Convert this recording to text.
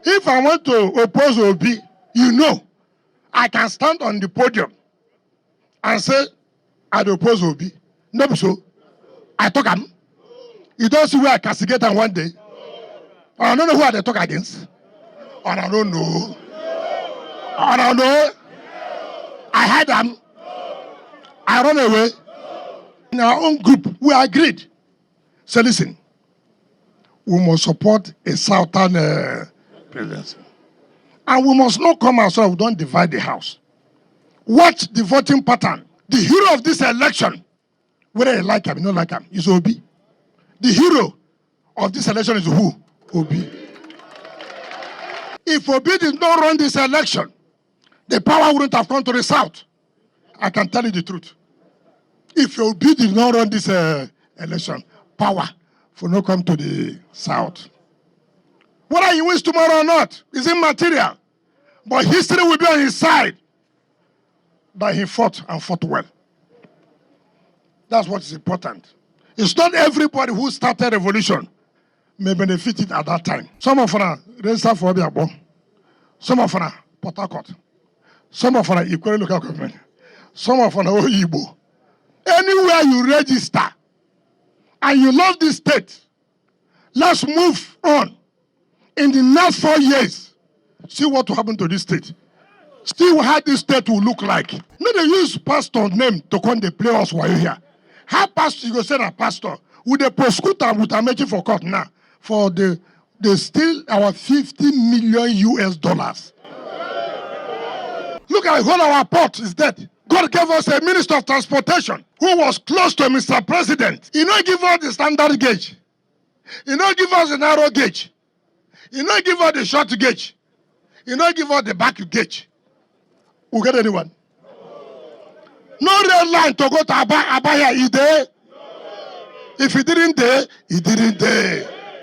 If I want to oppose Obi, I can stand on the podium and say, I oppose Obi. No, so I talk him. You don't see where I castigate him one day. I don't know who I talk against. I don't know. I don't know. I had them. I run away. In our own group, we agreed. So listen, we must support a southern presidency. And we must not come ourselves, don't divide the house. Watch the voting pattern. The hero of this election, whether you like him or not like him, is Obi. The hero of this election is who? Obi. If Obi did not run this election, the power wouldn't have come to the south. I can tell you the truth. If Obi did not run this election, power will not come to the south. Whether he wins tomorrow or not is immaterial. But history will be on his side. That he fought and fought well. That's what is important. It's not everybody who started revolution may benefit it at that time. Some of them register for Obiabo. Some of them Port Harcourt. Some of them Equal local government. Some of them Oyibo. Anywhere you register and you love this state, let's move on. In the next 4 years, see what will happen to this state. See how this state will look like. No, they use pastor name to come they play us while you're here. How pastor you go say a pastor? With the prosecutor with a making for court now for the still our $50 million US. Look at all our port is dead. God gave us a minister of transportation who was close to Mr. President. He not give us the standard gauge. He not give us the narrow gauge. He not give us the short gauge. He not give us the back gauge. Who get anyone? No red line to go to Abaya. He there. If he didn't there, he didn't there.